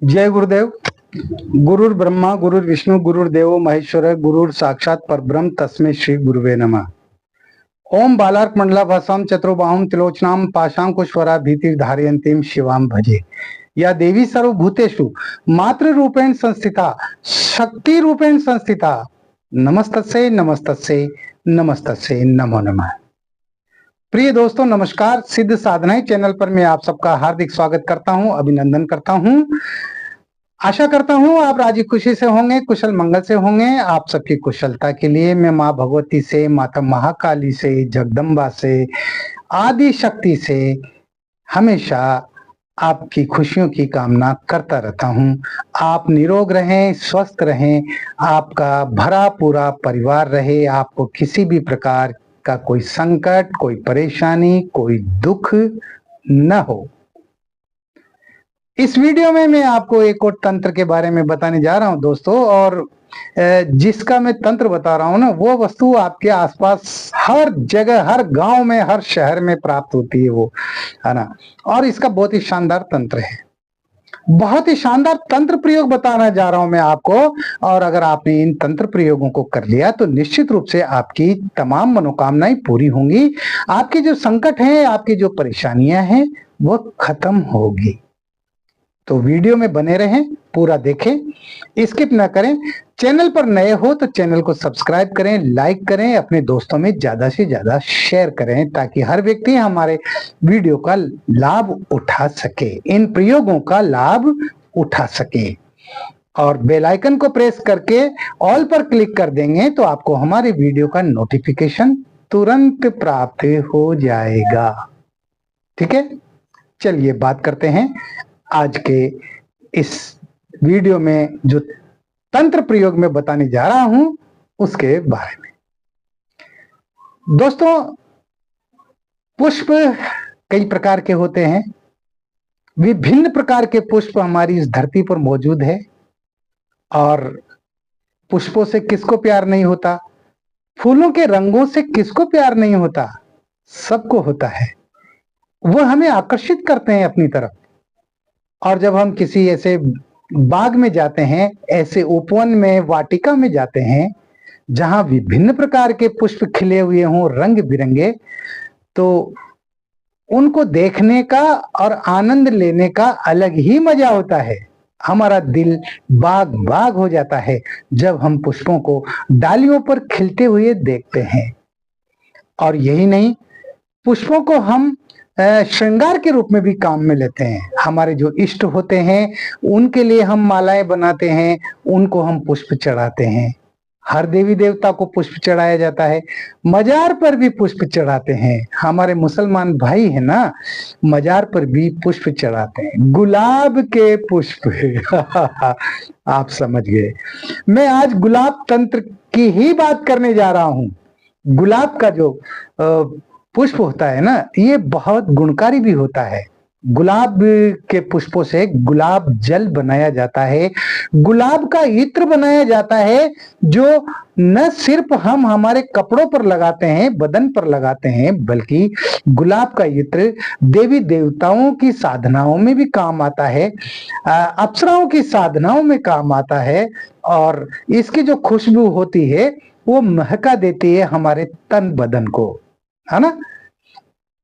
जय गुरुदेव। गुरुर् ब्रह्मा गुरुर् विष्णु गुरुर्देवो महेश्वर गुरुर् साक्षात परब्रह्म तस्मै श्री गुरुवे नमः। ओम बालार्क मंडलाभासां चतुर्बाहुं त्रिलोचनां पाशांकुशवरा भीतिर्धारयन्तीं शिवां भजे। या देवी सर्वभूतेषु मातृ रूपेण संस्थिता शक्ति रूपेण संस्थिता नमस्तस्यै नमस्तस्यै नमस्तस्यै नमो नमः। प्रिय दोस्तों नमस्कार। सिद्ध साधनाएं चैनल पर मैं आप सबका हार्दिक स्वागत करता हूं, अभिनंदन करता हूं। आशा करता हूं आप राजी खुशी से होंगे, कुशल मंगल से होंगे। आप सबकी कुशलता के लिए मैं माँ भगवती से, माता महाकाली से, जगदम्बा से, आदि शक्ति से हमेशा आपकी खुशियों की कामना करता रहता हूं। आप निरोग रहें, स्वस्थ रहें, आपका भरा पूरा परिवार रहे, आपको किसी भी प्रकार का कोई संकट, कोई परेशानी, कोई दुख न हो। इस वीडियो में मैं आपको एक और तंत्र के बारे में बताने जा रहा हूं दोस्तों, और जिसका मैं तंत्र बता रहा हूं ना, वो वस्तु आपके आसपास हर जगह, हर गांव में, हर शहर में प्राप्त होती है, वो है ना। और इसका बहुत ही शानदार तंत्र है, बहुत ही शानदार तंत्र प्रयोग बताना जा रहा हूं मैं आपको। और अगर आपने इन तंत्र प्रयोगों को कर लिया तो निश्चित रूप से आपकी तमाम मनोकामनाएं पूरी होंगी। आपके जो संकट हैं, आपकी जो परेशानियां हैं, वो खत्म होगी। तो वीडियो में बने रहें, पूरा देखें, स्किप ना करें। चैनल पर नए हो तो चैनल को सब्सक्राइब करें, लाइक करें, अपने दोस्तों में ज्यादा से ज्यादा शेयर करें, ताकि हर व्यक्ति हमारे वीडियो का लाभ उठा सके, इन प्रयोगों का लाभ उठा सके। और बेल आइकन को प्रेस करके ऑल पर क्लिक कर देंगे तो आपको हमारे वीडियो का नोटिफिकेशन तुरंत प्राप्त हो जाएगा। ठीक है, चलिए बात करते हैं आज के इस वीडियो में जो तंत्र प्रयोग में बताने जा रहा हूं उसके बारे में। दोस्तों, पुष्प कई प्रकार के होते हैं, विभिन्न प्रकार के पुष्प हमारी इस धरती पर मौजूद है। और पुष्पों से किसको प्यार नहीं होता, फूलों के रंगों से किसको प्यार नहीं होता, सबको होता है। वो हमें आकर्षित करते हैं अपनी तरफ। और जब हम किसी ऐसे बाग में जाते हैं, ऐसे उपवन में, वाटिका में जाते हैं जहां विभिन्न प्रकार के पुष्प खिले हुए हों, रंग बिरंगे, तो उनको देखने का और आनंद लेने का अलग ही मजा होता है। हमारा दिल बाग बाग हो जाता है जब हम पुष्पों को डालियों पर खिलते हुए देखते हैं। और यही नहीं, पुष्पों को हम श्रृंगार के रूप में भी काम में लेते हैं। हमारे जो इष्ट होते हैं उनके लिए हम मालाएं बनाते हैं, उनको हम पुष्प चढ़ाते हैं। हर देवी देवता को पुष्प चढ़ाया जाता है, मजार पर भी पुष्प चढ़ाते हैं। हमारे मुसलमान भाई है ना, मजार पर भी पुष्प चढ़ाते हैं, गुलाब के पुष्प। आप समझ गए। मैं आज गुलाब तंत्र की ही बात करने जा रहा हूं। गुलाब का जो पुष्प होता है ना, ये बहुत गुणकारी भी होता है। गुलाब के पुष्पों से गुलाब जल बनाया जाता है, गुलाब का इत्र बनाया जाता है, जो न सिर्फ हम हमारे कपड़ों पर लगाते हैं, बदन पर लगाते हैं, बल्कि गुलाब का इत्र देवी देवताओं की साधनाओं में भी काम आता है, अप्सराओं की साधनाओं में काम आता है। और इसकी जो खुशबू होती है वो महका देती है हमारे तन बदन को, है ना।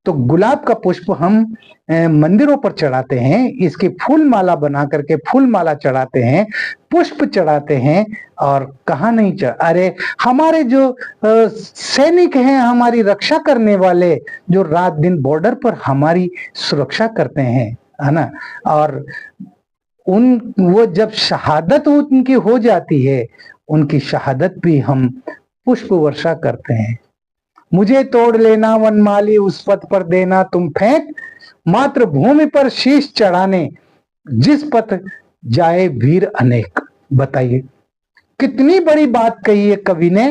तो गुलाब का पुष्प हम मंदिरों पर चढ़ाते हैं, इसकी फूल माला बना करके फूल माला चढ़ाते हैं, पुष्प चढ़ाते हैं। और कहाँ नहीं अरे हमारे जो सैनिक हैं, हमारी रक्षा करने वाले, जो रात दिन बॉर्डर पर हमारी सुरक्षा करते हैं, है ना, और वो जब शहादत उनकी हो जाती है, उनकी शहादत भी हम पुष्प वर्षा करते हैं। मुझे तोड़ लेना वनमाली, उस पथ पर देना तुम फेंक, मातृभूमि पर शीश चढ़ाने, जिस पथ जाए वीर अनेक। बताइए कितनी बड़ी बात कही है कवि ने।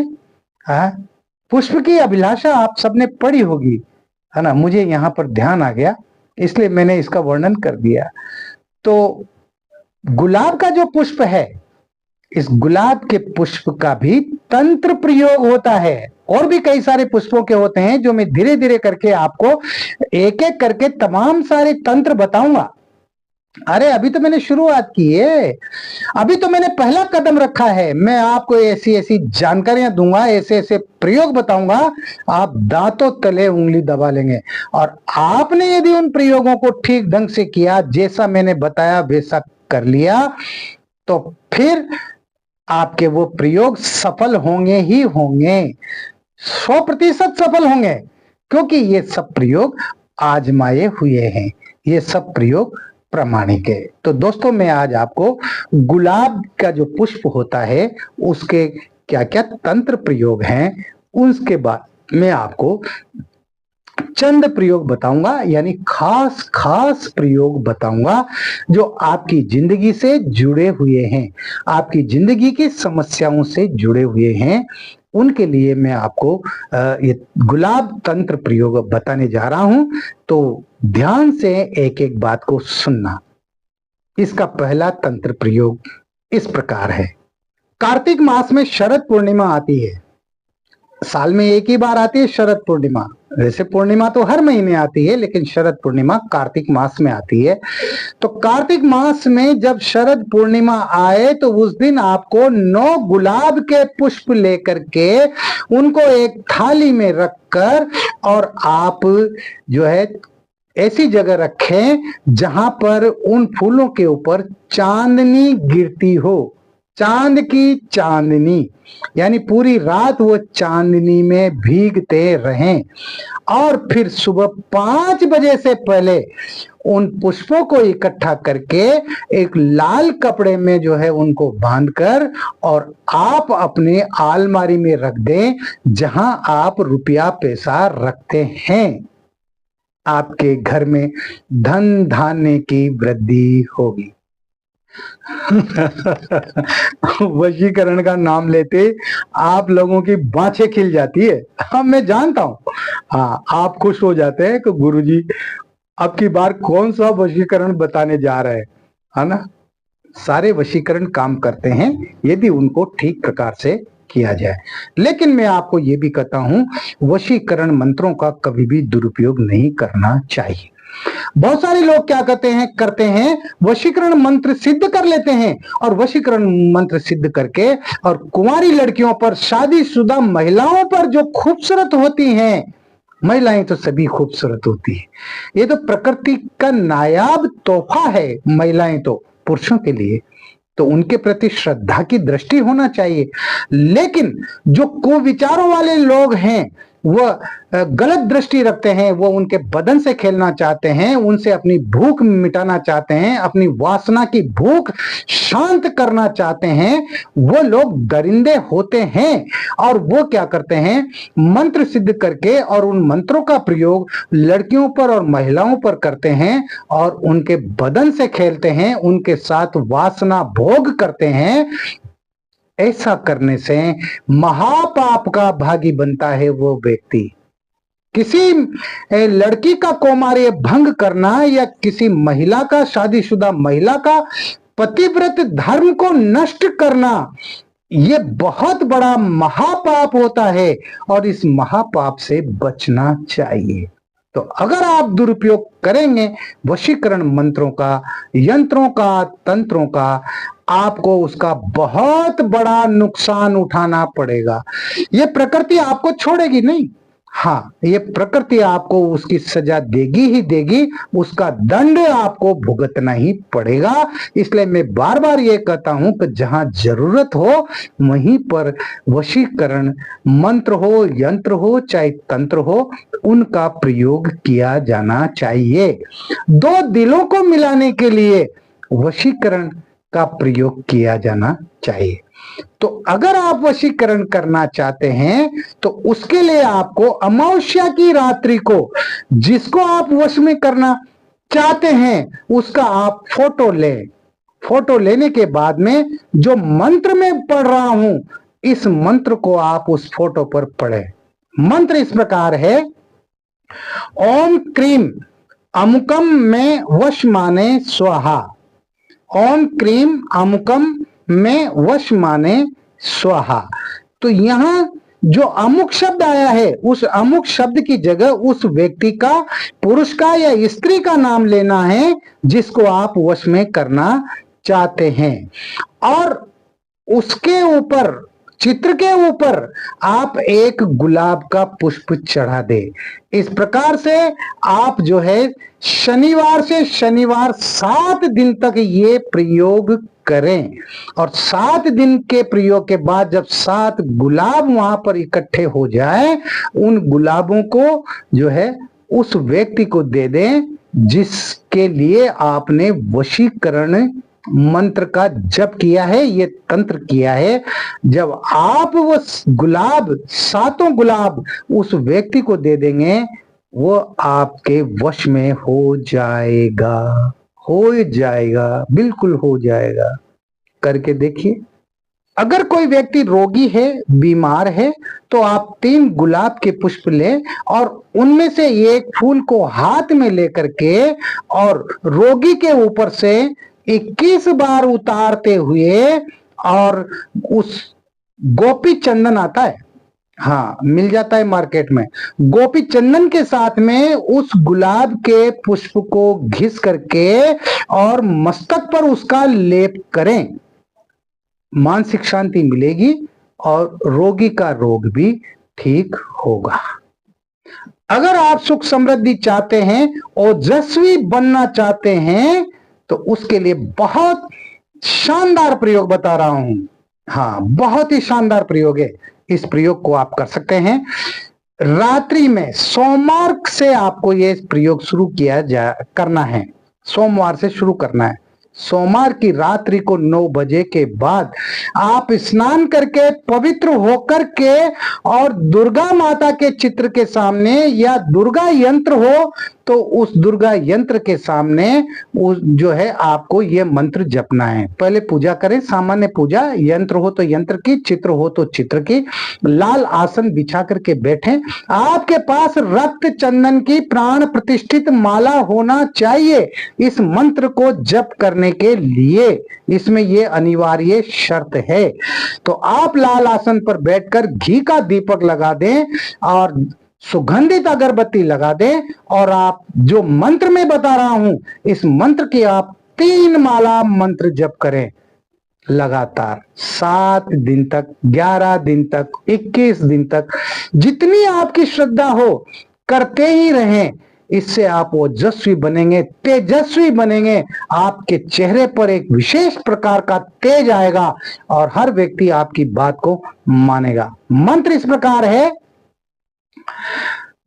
पुष्प की अभिलाषा आप सबने पढ़ी होगी, है ना। मुझे यहां पर ध्यान आ गया, इसलिए मैंने इसका वर्णन कर दिया। तो गुलाब का जो पुष्प है, इस गुलाब के पुष्प का भी तंत्र प्रयोग होता है। और भी कई सारे पुष्पों के होते हैं, जो मैं धीरे धीरे करके आपको एक एक करके तमाम सारे तंत्र बताऊंगा। अरे अभी तो मैंने शुरुआत की है, अभी तो मैंने पहला कदम रखा है। मैं आपको ऐसी ऐसी जानकारियां दूंगा, ऐसे ऐसे प्रयोग बताऊंगा, आप दांतों तले उंगली दबा लेंगे। और आपने यदि उन प्रयोगों को ठीक ढंग से किया, जैसा मैंने बताया वैसा कर लिया, तो फिर आपके वो प्रयोग सफल होंगे ही होंगे, 100% सफल होंगे, क्योंकि ये सब प्रयोग आजमाए हुए हैं, ये सब प्रयोग प्रामाणिक है। तो दोस्तों, मैं आज आपको गुलाब का जो पुष्प होता है उसके क्या क्या तंत्र प्रयोग हैं, उसके बाद मैं आपको चंद प्रयोग बताऊंगा, यानी खास खास प्रयोग बताऊंगा जो आपकी जिंदगी से जुड़े हुए हैं, आपकी जिंदगी की समस्याओं से जुड़े हुए हैं। उनके लिए मैं आपको ये गुलाब तंत्र प्रयोग बताने जा रहा हूं, तो ध्यान से एक एक बात को सुनना। इसका पहला तंत्र प्रयोग इस प्रकार है। कार्तिक मास में शरद पूर्णिमा आती है, साल में एक ही बार आती है शरद पूर्णिमा। वैसे पूर्णिमा तो हर महीने आती है, लेकिन शरद पूर्णिमा कार्तिक मास में आती है। तो कार्तिक मास में जब शरद पूर्णिमा आए तो उस दिन आपको 9 गुलाब के पुष्प लेकर के उनको एक थाली में रखकर, और आप जो है ऐसी जगह रखें जहां पर उन फूलों के ऊपर चांदनी गिरती हो, चांद की चांदनी, यानी पूरी रात वो चांदनी में भीगते रहें। और फिर सुबह 5 बजे से पहले उन पुष्पों को इकट्ठा करके एक लाल कपड़े में जो है उनको बांधकर और आप अपने अलमारी में रख दें, जहां आप रुपया पैसा रखते हैं। आपके घर में धन धान्य की वृद्धि होगी। वशीकरण का नाम लेते आप लोगों की बाँछें खिल जाती है। हाँ, मैं जानता हूँ। हाँ, आप खुश हो जाते हैं कि गुरुजी अब की बार कौन सा वशीकरण बताने जा रहे हैं, है ना। सारे वशीकरण काम करते हैं यदि उनको ठीक प्रकार से किया जाए। लेकिन मैं आपको ये भी कहता हूं, वशीकरण मंत्रों का कभी भी दुरुपयोग नहीं करना चाहिए। बहुत सारे लोग क्या करते हैं वशीकरण मंत्र सिद्ध कर लेते हैं, और वशीकरण मंत्र सिद्ध करके और कुंवारी लड़कियों पर, शादीशुदा महिलाओं पर जो खूबसूरत होती हैं, महिलाएं तो सभी खूबसूरत होती है, ये तो प्रकृति का नायाब तोहफा है महिलाएं तो पुरुषों के लिए, तो उनके प्रति श्रद्धा की दृष्टि होना चाहिए। लेकिन जो कुविचारों वाले लोग हैं, वह गलत दृष्टि रखते हैं, वो उनके बदन से खेलना चाहते हैं, उनसे अपनी भूख मिटाना चाहते हैं, अपनी वासना की भूख शांत करना चाहते हैं, वो लोग दरिंदे होते हैं। और वो क्या करते हैं, मंत्र सिद्ध करके और उन मंत्रों का प्रयोग लड़कियों पर और महिलाओं पर करते हैं और उनके बदन से खेलते हैं, उनके साथ वासना भोग करते हैं। ऐसा करने से महापाप का भागी बनता है वो व्यक्ति। किसी लड़की का कौमार्य भंग करना या किसी महिला का, शादीशुदा महिला का पतिव्रत धर्म को नष्ट करना, ये बहुत बड़ा महापाप होता है और इस महापाप से बचना चाहिए। तो अगर आप दुरुपयोग करेंगे वशीकरण मंत्रों का, यंत्रों का, तंत्रों का, आपको उसका बहुत बड़ा नुकसान उठाना पड़ेगा। ये प्रकृति आपको छोड़ेगी नहीं। हाँ, ये प्रकृति आपको उसकी सजा देगी ही देगी, उसका दंड आपको भुगतना ही पड़ेगा। इसलिए मैं बार बार ये कहता हूं कि जहां जरूरत हो वहीं पर वशीकरण मंत्र हो, यंत्र हो, चाहे तंत्र हो, उनका प्रयोग किया जाना चाहिए। 2 दिलों को मिलाने के लिए वशीकरण का प्रयोग किया जाना चाहिए। तो अगर आप वशीकरण करना चाहते हैं तो उसके लिए आपको अमावस्या की रात्रि को, जिसको आप वश में करना चाहते हैं, उसका आप फोटो लें। फोटो लेने के बाद में जो मंत्र मैं पढ़ रहा हूं, इस मंत्र को आप उस फोटो पर पढ़ें। मंत्र इस प्रकार है, ओम क्रीम अमुकम में वश माने स्वाहा। ओम क्रीम अमुकम में वश माने स्वाहा। तो यहां जो अमुक शब्द आया है उस अमुक शब्द की जगह उस व्यक्ति का, पुरुष का या स्त्री का नाम लेना है जिसको आप वश में करना चाहते हैं, और उसके ऊपर, चित्र के ऊपर आप एक गुलाब का पुष्प चढ़ा दे। इस प्रकार से आप जो है शनिवार से शनिवार 7 दिन तक ये प्रयोग करें, और 7 दिन के प्रयोग के बाद जब 7 गुलाब वहां पर इकट्ठे हो जाए, उन गुलाबों को जो है उस व्यक्ति को दे दें जिसके लिए आपने वशीकरण मंत्र का जप किया है, ये तंत्र किया है। जब आप वो गुलाब, 7 गुलाब उस व्यक्ति को दे देंगे, वो आपके वश में हो जाएगा, हो जाएगा, बिल्कुल हो जाएगा। करके देखिए। अगर कोई व्यक्ति रोगी है, बीमार है, तो आप 3 गुलाब के पुष्प लें और उनमें से एक फूल को हाथ में लेकर के और रोगी के ऊपर से 21 बार उतारते हुए, और उस गोपी चंदन आता है, हाँ मिल जाता है मार्केट में, गोपी चंदन के साथ में उस गुलाब के पुष्प को घिस करके और मस्तक पर उसका लेप करें। मानसिक शांति मिलेगी और रोगी का रोग भी ठीक होगा। अगर आप सुख समृद्धि चाहते हैं, ओजस्वी बनना चाहते हैं, तो उसके लिए बहुत शानदार प्रयोग बता रहा हूं। हाँ, बहुत ही शानदार प्रयोग है। इस प्रयोग को आप कर सकते हैं। रात्रि में सोमवार से आपको ये प्रयोग शुरू करना है। सोमवार से शुरू करना है। सोमवार की रात्रि को 9 बजे के बाद आप स्नान करके पवित्र होकर के और दुर्गा माता के चित्र के सामने या दुर्गा यंत्र हो तो उस दुर्गा यंत्र के सामने उस जो है आपको ये मंत्र जपना है। पहले पूजा करें, सामान्य पूजा, यंत्र हो तो यंत्र की, चित्र हो तो चित्र की। लाल आसन बिछा करके बैठें। आपके पास रक्त चंदन की प्राण प्रतिष्ठित माला होना चाहिए इस मंत्र को जप करने के लिए। इसमें ये अनिवार्य शर्त है। तो आप लाल आसन पर बैठकर घी का दीपक लगा दें और सुगंधित अगरबत्ती लगा दें, और आप जो मंत्र में बता रहा हूं इस मंत्र की आप 3 माला मंत्र जप करें लगातार 7 दिन तक, 11 दिन तक, 21 दिन तक, जितनी आपकी श्रद्धा हो करते ही रहें। इससे आप ओजस्वी बनेंगे, तेजस्वी बनेंगे। आपके चेहरे पर एक विशेष प्रकार का तेज आएगा और हर व्यक्ति आपकी बात को मानेगा। मंत्र इस प्रकार है,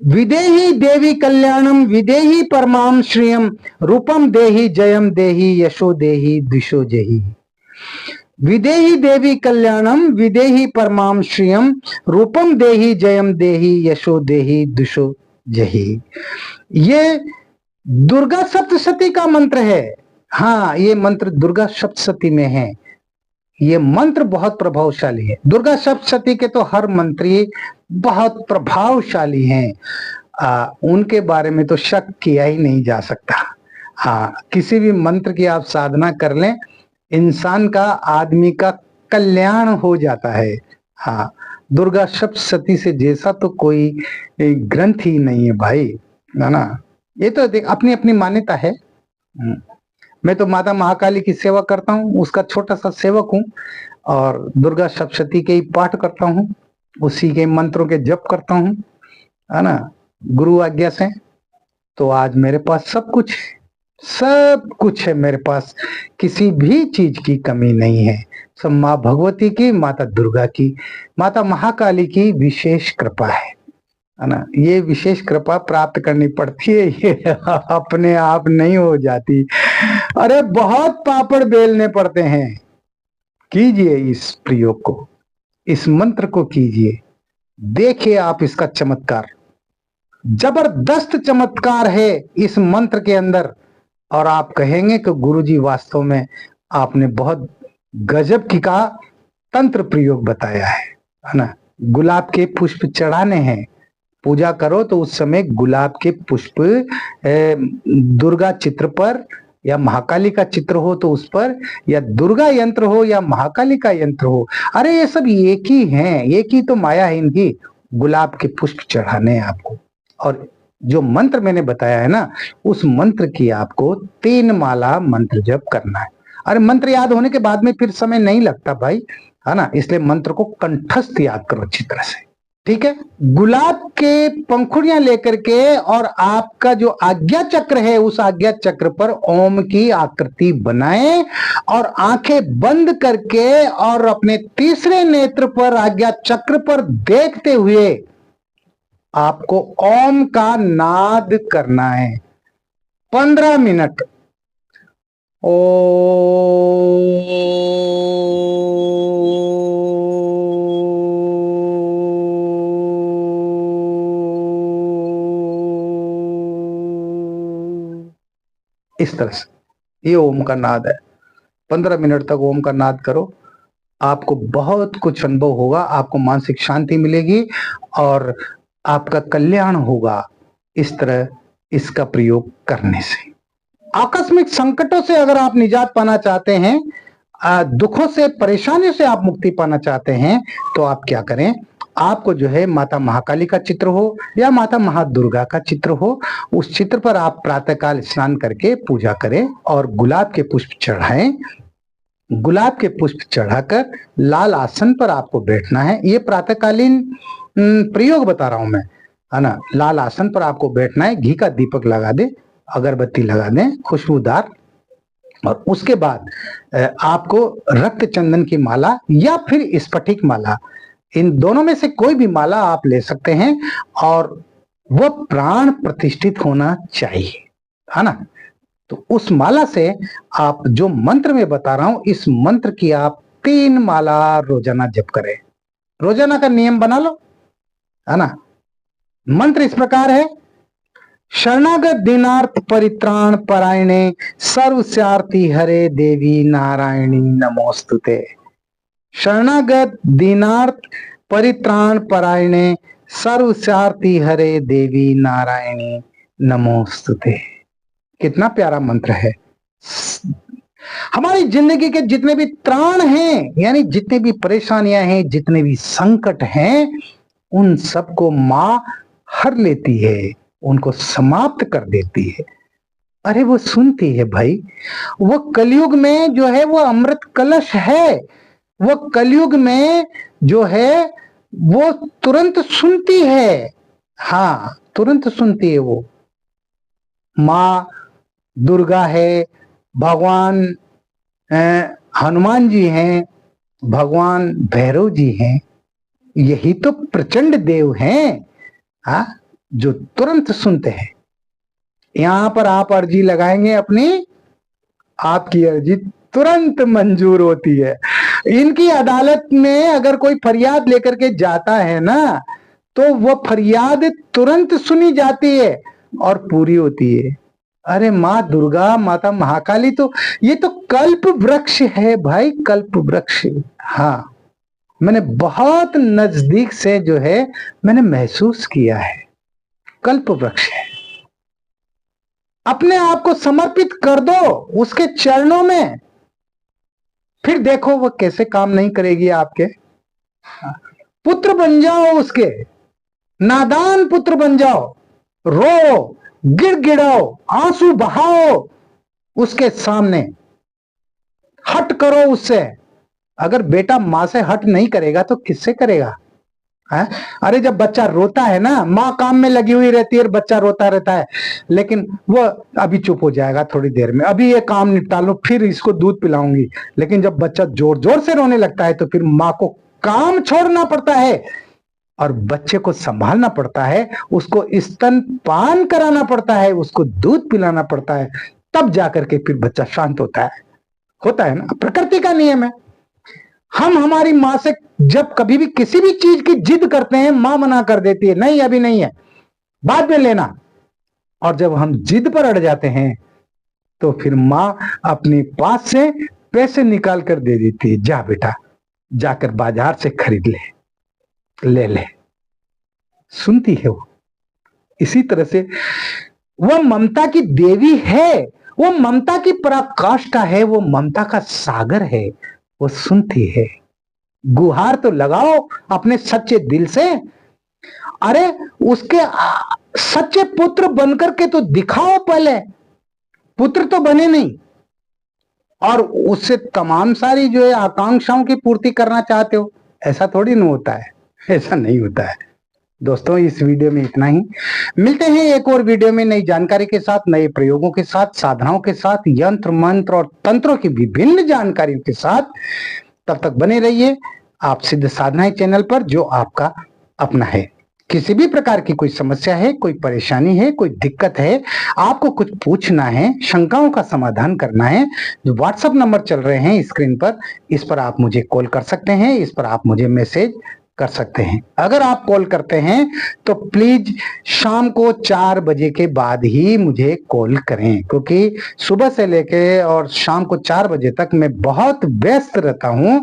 विदेही देवी कल्याणम विदेही परमाम श्रियम रूपम देही जयम देही यशो देही दिशो जही। विदेही देवी कल्याणम विदेही परमाम श्रियम रूपम देही जयम देही यशो देही दिशो जही। ये दुर्गा सप्तशती का मंत्र है। हाँ, ये मंत्र दुर्गा सप्तशती में है। ये मंत्र बहुत प्रभावशाली है। दुर्गा सप्तशती के तो हर मंत्री बहुत प्रभावशाली हैं। उनके बारे में तो शक किया ही नहीं जा सकता। हाँ, किसी भी मंत्र की आप साधना कर लें, इंसान का, आदमी का कल्याण हो जाता है। हाँ, दुर्गा सप्तशती से जैसा तो कोई ग्रंथ ही नहीं है भाई, है ना। ये तो देख अपनी अपनी मान्यता है। मैं तो माता महाकाली की सेवा करता हूँ, उसका छोटा सा सेवक हूँ, और दुर्गा सप्तशती के ही पाठ करता हूँ, उसी के मंत्रों के जप करता हूँ, है ना, गुरु आज्ञा से। तो आज मेरे पास सब कुछ है मेरे पास, किसी भी चीज की कमी नहीं है। सब माँ भगवती की, माता दुर्गा की, माता महाकाली की विशेष कृपा है ना। ये विशेष कृपा प्राप्त करनी पड़ती है, ये अपने आप नहीं हो जाती। अरे बहुत पापड़ बेलने पड़ते हैं। कीजिए इस प्रयोग को, इस मंत्र को कीजिए, देखिए आप इसका चमत्कार। जबरदस्त चमत्कार है इस मंत्र के अंदर, और आप कहेंगे कि गुरुजी वास्तव में आपने बहुत गजब की का तंत्र प्रयोग बताया है ना। गुलाब के पुष्प चढ़ाने हैं, पूजा करो तो उस समय गुलाब के पुष्प दुर्गा चित्र पर या महाकाली का चित्र हो तो उस पर, या दुर्गा यंत्र हो या महाकाली का यंत्र हो, अरे ये सब एक ही हैं, एक ही तो माया है इनकी। गुलाब के पुष्प चढ़ाने हैं आपको, और जो मंत्र मैंने बताया है ना, उस मंत्र की आपको 3 माला मंत्र जप करना है। अरे मंत्र याद होने के बाद में फिर समय नहीं लगता भाई, है ना, इसलिए मंत्र को कंठस्थ याद करो अच्छी तरह से, ठीक है। गुलाब के पंखुड़ियां लेकर के और आपका जो आज्ञा चक्र है, उस आज्ञा चक्र पर ओम की आकृति बनाएं और आंखें बंद करके और अपने तीसरे नेत्र पर आज्ञा चक्र पर देखते हुए आपको ओम का नाद करना है 15 मिनट। ओ इस तरह से ये ओम का नाद है। 15 मिनट तक ओम का नाद करो, आपको बहुत कुछ अनुभव होगा, आपको मानसिक शांति मिलेगी और आपका कल्याण होगा इस तरह इसका प्रयोग करने से। आकस्मिक संकटों से अगर आप निजात पाना चाहते हैं, दुखों से, परेशानियों से आप मुक्ति पाना चाहते हैं, तो आप क्या करें, आपको जो है माता महाकाली का चित्र हो या माता महादुर्गा का चित्र हो, उस चित्र पर आप प्रातःकाल स्नान करके पूजा करें और गुलाब के पुष्प चढ़ाएं। गुलाब के पुष्प चढ़ाकर लाल आसन पर आपको बैठना है। ये प्रातःकालीन प्रयोग बता रहा हूं मैं, है ना। लाल आसन पर आपको बैठना है, घी का दीपक लगा दे, अगरबत्ती लगा दें खुशबूदार, और उसके बाद आपको रक्त चंदन की माला या फिर स्फटिक माला, इन दोनों में से कोई भी माला आप ले सकते हैं, और वह प्राण प्रतिष्ठित होना चाहिए, है ना। तो उस माला से आप जो मंत्र में बता रहा हूं, इस मंत्र की आप 3 माला रोजाना जप करें। रोजाना का नियम बना लो, है ना। मंत्र इस प्रकार है, शरणागत दीनार्थ परित्राण परायणे सर्वस्यार्थी हरे देवी नारायणी नमोस्तुते। शरणागत दीनार्थ परित्राण परायणे सर्वस्यार्थी हरे देवी नारायणी नमोस्तुते। कितना प्यारा मंत्र है। हमारी जिंदगी के जितने भी त्राण हैं, यानी जितने भी परेशानियां हैं, जितने भी संकट हैं, उन सबको मां हर लेती है, उनको समाप्त कर देती है। अरे वो सुनती है भाई, वो कलयुग में जो है वो अमृत कलश है, वो कलयुग में जो है वो तुरंत सुनती है। हाँ, तुरंत सुनती है। वो मां दुर्गा है, भगवान हनुमान जी हैं, भगवान भैरव जी हैं, यही तो प्रचंड देव हैं, हाँ, जो तुरंत सुनते हैं। यहां पर आप अर्जी लगाएंगे अपनी, आपकी अर्जी तुरंत मंजूर होती है। इनकी अदालत में अगर कोई फरियाद लेकर के जाता है ना, तो वो फरियाद तुरंत सुनी जाती है और पूरी होती है। अरे माँ दुर्गा, माता महाकाली तो ये तो कल्प वृक्ष है भाई, कल्प वृक्ष। हाँ, मैंने बहुत नजदीक से जो है मैंने महसूस किया है, कल्प वृक्ष है। अपने आप को समर्पित कर दो उसके चरणों में, फिर देखो वो कैसे काम नहीं करेगी आपके। पुत्र बन जाओ उसके, नादान पुत्र बन जाओ, रो, गिड़गिड़ाओ, आंसू बहाओ उसके सामने, हट करो उससे। अगर बेटा मां से हट नहीं करेगा तो किससे करेगा, है? अरे जब बच्चा रोता है ना, माँ काम में लगी हुई रहती है और बच्चा रोता रहता है, लेकिन वो अभी चुप हो जाएगा थोड़ी देर में, अभी ये काम निपटा लो फिर इसको दूध पिलाऊंगी। लेकिन जब बच्चा जोर जोर से रोने लगता है तो फिर माँ को काम छोड़ना पड़ता है और बच्चे को संभालना पड़ता है, उसको स्तनपान कराना पड़ता है, उसको दूध पिलाना पड़ता है, तब जाकर के फिर बच्चा शांत होता है ना। प्रकृति का नियम है। हम हमारी माँ से जब कभी भी किसी भी चीज की जिद करते हैं, माँ मना कर देती है, नहीं अभी नहीं है, बाद में लेना। और जब हम जिद पर अड़ जाते हैं तो फिर माँ अपने पास से पैसे निकाल कर दे देती है, जा बेटा जाकर बाजार से खरीद ले। सुनती है वो। इसी तरह से वह ममता की देवी है, वो ममता की पराकाष्ठा है, वो ममता का सागर है, वो सुनती है। गुहार तो लगाओ अपने सच्चे दिल से। अरे उसके सच्चे पुत्र बनकर के तो दिखाओ पहले। पुत्र तो बने नहीं और उससे तमाम सारी जो है आकांक्षाओं की पूर्ति करना चाहते हो, ऐसा थोड़ी ना होता है, ऐसा नहीं होता है। दोस्तों इस वीडियो में इतना ही। मिलते हैं एक और वीडियो में नई जानकारी के साथ, नए प्रयोगों के साथ, साधनाओं के साथ, यंत्र मंत्र और तंत्रों की विभिन्न जानकारियों के साथ। तब तक बने रहिए आप सिद्ध साधनाएं चैनल पर, जो आपका अपना है। किसी भी प्रकार की कोई समस्या है, कोई परेशानी है, कोई दिक्कत है, आपको कुछ पूछना है, शंकाओं का समाधान करना है, जो व्हाट्सएप नंबर चल रहे हैं स्क्रीन पर, इस पर आप मुझे कॉल कर सकते हैं, इस पर आप मुझे मैसेज कर सकते हैं। अगर आप कॉल करते हैं तो प्लीज शाम को 4 बजे के बाद ही मुझे कॉल करें, क्योंकि सुबह से लेके और शाम को 4 बजे तक मैं बहुत व्यस्त रहता हूं।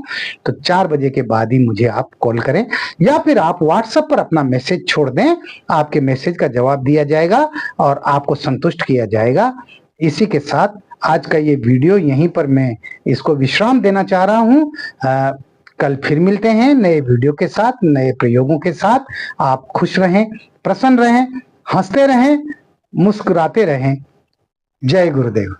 तो 4 बजे के बाद ही मुझे आप कॉल करें, या फिर आप व्हाट्सएप पर अपना मैसेज छोड़ दें। आपके मैसेज का जवाब दिया जाएगा और आपको संतुष्ट किया जाएगा। इसी के साथ आज का ये वीडियो यहीं पर मैं इसको विश्राम देना चाह रहा हूं। कल फिर मिलते हैं नए वीडियो के साथ, नए प्रयोगों के साथ। आप खुश रहें, प्रसन्न रहें, हंसते रहें, मुस्कुराते रहें। जय गुरुदेव।